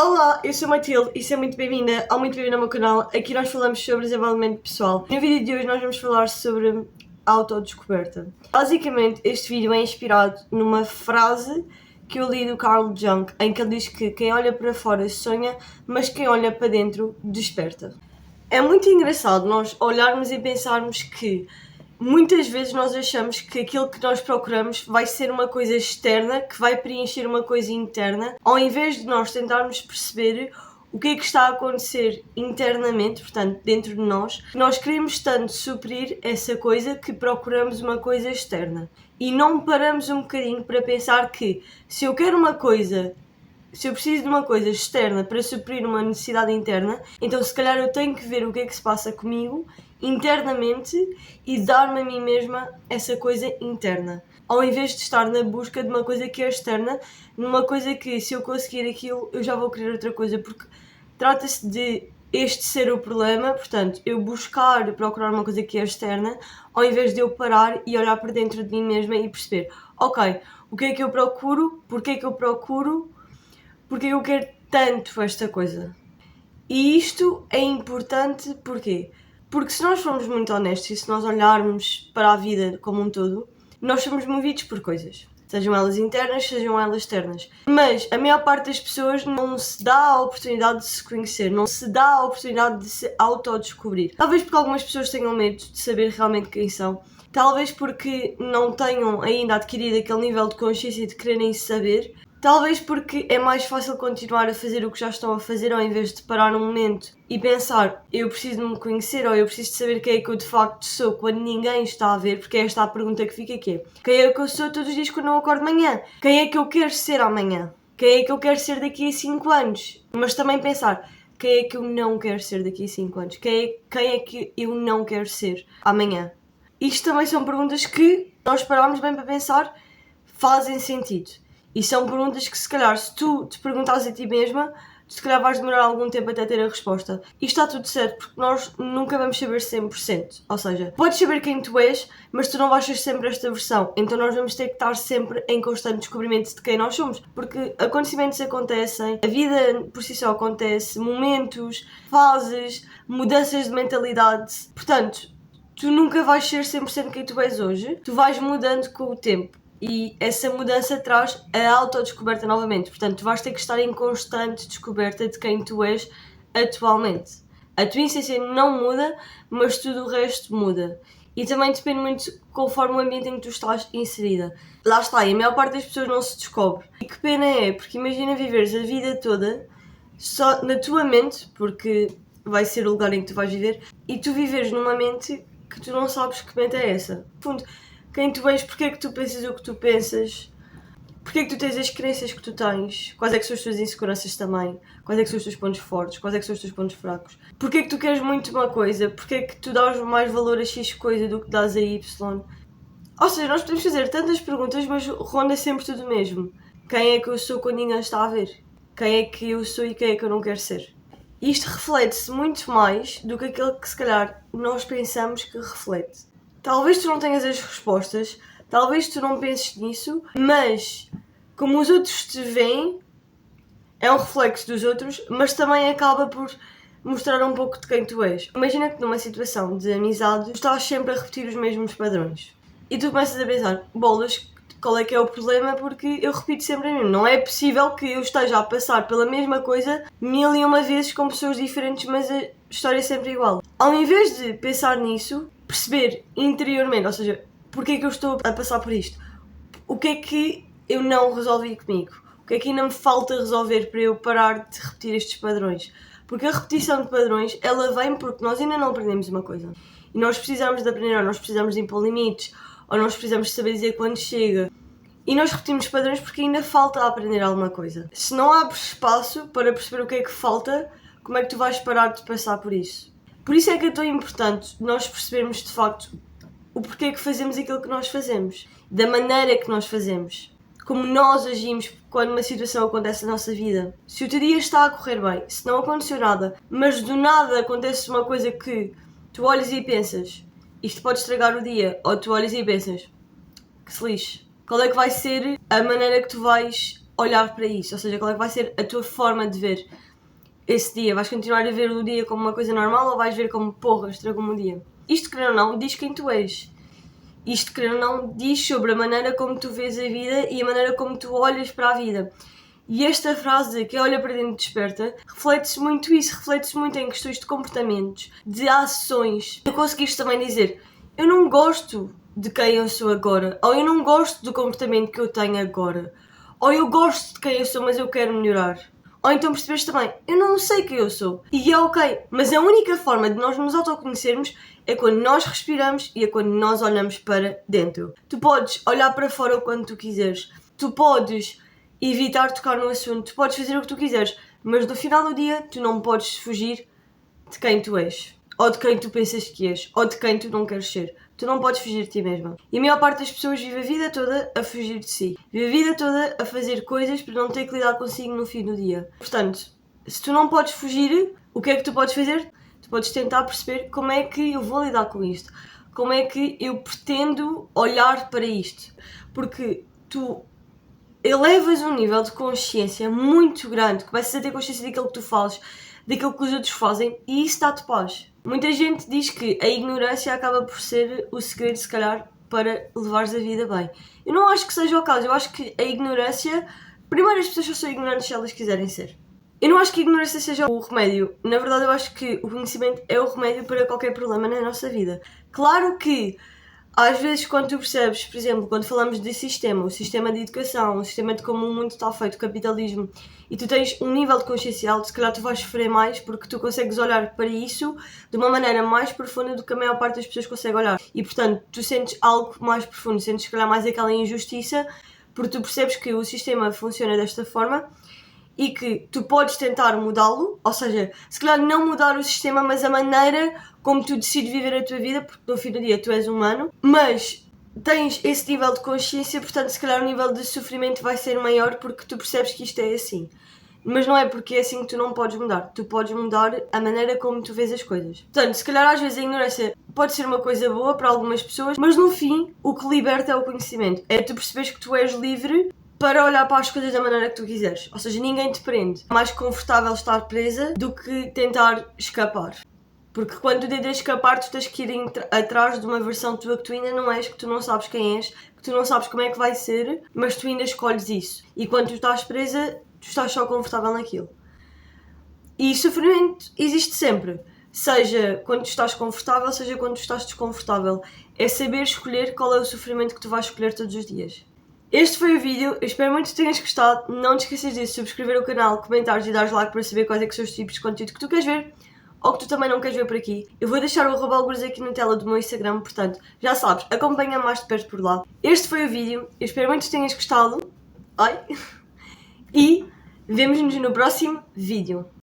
Olá, eu sou a Matilde e seja muito bem-vinda ao meu canal. Aqui nós falamos sobre desenvolvimento pessoal. No vídeo de hoje nós vamos falar sobre autodescoberta. Basicamente, este vídeo é inspirado numa frase que eu li do Carl Jung, em que ele diz que quem olha para fora sonha, mas quem olha para dentro desperta. É muito engraçado nós olharmos e pensarmos que muitas vezes nós achamos que aquilo que nós procuramos vai ser uma coisa externa, que vai preencher uma coisa interna, ao invés de nós tentarmos perceber o que é que está a acontecer internamente, portanto, dentro de nós, nós queremos tanto suprir essa coisa que procuramos uma coisa externa. E não paramos um bocadinho para pensar que se eu quero uma coisa, se eu preciso de uma coisa externa para suprir uma necessidade interna, então se calhar eu tenho que ver o que é que se passa comigo internamente e dar-me a mim mesma essa coisa interna, ao invés de estar na busca de uma coisa que é externa, numa coisa que se eu conseguir aquilo eu já vou querer outra coisa, porque trata-se de este ser o problema, portanto, eu procurar uma coisa que é externa, ao invés de eu parar e olhar para dentro de mim mesma e perceber, ok, o que é que eu procuro, porquê é que eu procuro, porque eu quero tanto esta coisa. E isto é importante porquê? Porque se nós formos muito honestos e se nós olharmos para a vida como um todo, nós somos movidos por coisas. Sejam elas internas, sejam elas externas. Mas a maior parte das pessoas não se dá a oportunidade de se conhecer, não se dá a oportunidade de se autodescobrir. Talvez porque algumas pessoas tenham medo de saber realmente quem são. Talvez porque não tenham ainda adquirido aquele nível de consciência de quererem saber. Talvez porque é mais fácil continuar a fazer o que já estão a fazer ao invés de parar um momento e pensar, eu preciso de me conhecer ou eu preciso de saber quem é que eu de facto sou quando ninguém está a ver, porque é esta a pergunta que fica aqui. Quem é que eu sou todos os dias quando eu acordo de manhã? Quem é que eu quero ser amanhã? Quem é que eu quero ser daqui a 5 anos? Mas também pensar, quem é que eu não quero ser daqui a 5 anos? Quem é que eu não quero ser amanhã? Isto também são perguntas que nós paramos bem para pensar, fazem sentido. E são perguntas que se calhar se tu te perguntares a ti mesma, tu se calhar vais demorar algum tempo até ter a resposta. E está tudo certo, porque nós nunca vamos saber 100%. Ou seja, podes saber quem tu és, mas tu não vais ser sempre esta versão. Então nós vamos ter que estar sempre em constante descobrimento de quem nós somos. Porque acontecimentos acontecem, a vida por si só acontece, momentos, fases, mudanças de mentalidade. Portanto, tu nunca vais ser 100% quem tu és hoje. Tu vais mudando com o tempo. E essa mudança traz a autodescoberta novamente. Portanto, tu vais ter que estar em constante descoberta de quem tu és atualmente. A tua essência não muda, mas tudo o resto muda. E também depende muito conforme o ambiente em que tu estás inserida. Lá está, e a maior parte das pessoas não se descobre. E que pena é, porque imagina viveres a vida toda só na tua mente, porque vai ser o lugar em que tu vais viver, e tu viveres numa mente que tu não sabes que mente é essa. No fundo, quem tu és, porque é que tu pensas o que tu pensas, porque é que tu tens as crenças que tu tens, quais é que são as tuas inseguranças também, quais é que são os teus pontos fortes, quais é que são os teus pontos fracos, porque é que tu queres muito uma coisa, porque é que tu dás mais valor a X coisa do que dás a Y. Ou seja, nós podemos fazer tantas perguntas, mas ronda sempre tudo o mesmo. Quem é que eu sou quando ninguém está a ver? Quem é que eu sou e quem é que eu não quero ser? Isto reflete-se muito mais do que aquilo que se calhar nós pensamos que reflete. Talvez tu não tenhas as respostas, talvez tu não penses nisso, mas como os outros te veem, é um reflexo dos outros, mas também acaba por mostrar um pouco de quem tu és. Imagina que numa situação de amizade, tu estás sempre a repetir os mesmos padrões. E tu começas a pensar, bolas, qual é que é o problema? Porque eu repito sempre a mim. Não é possível que eu esteja a passar pela mesma coisa 1001 vezes com pessoas diferentes, mas a história é sempre igual. Ao invés de pensar nisso, perceber interiormente, ou seja, porque é que eu estou a passar por isto? O que é que eu não resolvi comigo? O que é que ainda me falta resolver para eu parar de repetir estes padrões? Porque a repetição de padrões, ela vem porque nós ainda não aprendemos uma coisa. E nós precisamos de aprender, ou nós precisamos de impor limites, ou nós precisamos de saber dizer quando chega. E nós repetimos padrões porque ainda falta aprender alguma coisa. Se não abres espaço para perceber o que é que falta, como é que tu vais parar de passar por isso? Por isso é que é tão importante nós percebermos de facto o porquê que fazemos aquilo que nós fazemos, da maneira que nós fazemos, como nós agimos quando uma situação acontece na nossa vida. Se o teu dia está a correr bem, se não aconteceu nada, mas do nada acontece uma coisa que tu olhas e pensas, isto pode estragar o dia, ou tu olhas e pensas, que se lixe. Qual é que vai ser a maneira que tu vais olhar para isso, ou seja, qual é que vai ser a tua forma de ver esse dia. Vais continuar a ver o dia como uma coisa normal ou vais ver como porra, estragou-me o dia? Isto, querendo ou não, diz quem tu és. Isto, querendo ou não, diz sobre a maneira como tu vês a vida e a maneira como tu olhas para a vida. E esta frase, que olha para dentro desperta, reflete-se muito isso, reflete-se muito em questões de comportamentos, de ações. Tu conseguiste também dizer, eu não gosto de quem eu sou agora, ou eu não gosto do comportamento que eu tenho agora, ou eu gosto de quem eu sou, mas eu quero melhorar. Ou então percebes também, eu não sei quem eu sou, e é ok, mas a única forma de nós nos autoconhecermos é quando nós respiramos e é quando nós olhamos para dentro. Tu podes olhar para fora o quanto tu quiseres, tu podes evitar tocar no assunto, tu podes fazer o que tu quiseres, mas no final do dia tu não podes fugir de quem tu és, ou de quem tu pensas que és, ou de quem tu não queres ser. Tu não podes fugir de ti mesma. E a maior parte das pessoas vive a vida toda a fugir de si. Vive a vida toda a fazer coisas para não ter que lidar consigo no fim do dia. Portanto, se tu não podes fugir, o que é que tu podes fazer? Tu podes tentar perceber como é que eu vou lidar com isto. Como é que eu pretendo olhar para isto. Porque tu elevas um nível de consciência muito grande, começas a ter consciência daquilo que tu fazes, daquilo que os outros fazem, e isso dá-te paz. Muita gente diz que a ignorância acaba por ser o segredo, se calhar, para levares a vida bem. Eu não acho que seja o caso, eu acho que a ignorância... Primeiro, as pessoas só são ignorantes se elas quiserem ser. Eu não acho que a ignorância seja o remédio. Na verdade, eu acho que o conhecimento é o remédio para qualquer problema na nossa vida. Claro que às vezes, quando tu percebes, por exemplo, quando falamos de sistema, o sistema de educação, o sistema de como o mundo está feito, o capitalismo, e tu tens um nível de consciência alto, se calhar tu vais sofrer mais porque tu consegues olhar para isso de uma maneira mais profunda do que a maior parte das pessoas consegue olhar. E, portanto, tu sentes algo mais profundo, sentes, se calhar, mais aquela injustiça, porque tu percebes que o sistema funciona desta forma e que tu podes tentar mudá-lo, ou seja, se calhar não mudar o sistema, mas a maneira como tu decides viver a tua vida, porque no fim do dia tu és humano, mas tens esse nível de consciência, portanto se calhar o nível de sofrimento vai ser maior porque tu percebes que isto é assim. Mas não é porque é assim que tu não podes mudar, tu podes mudar a maneira como tu vês as coisas. Portanto, se calhar às vezes a ignorância pode ser uma coisa boa para algumas pessoas, mas no fim o que liberta é o conhecimento, é tu perceberes que tu és livre para olhar para as coisas da maneira que tu quiseres. Ou seja, ninguém te prende. É mais confortável estar presa do que tentar escapar. Porque quando tu tentas escapar, tu tens que ir atrás de uma versão tua que tu ainda não és, que tu não sabes quem és, que tu não sabes como é que vai ser, mas tu ainda escolhes isso. E quando tu estás presa, tu estás só confortável naquilo. E sofrimento existe sempre. Seja quando tu estás confortável, seja quando tu estás desconfortável. É saber escolher qual é o sofrimento que tu vais escolher todos os dias. Este foi o vídeo, eu espero muito que tenhas gostado. Não te esqueças de subscrever o canal, comentares e dares like para saber quais é que são os tipos de conteúdo que tu queres ver ou que tu também não queres ver por aqui. Eu vou deixar o @algures aqui na tela do meu Instagram, portanto, já sabes, acompanha mais de perto por lá. Este foi o vídeo, eu espero muito que tenhas gostado. Ai! E vemo-nos no próximo vídeo.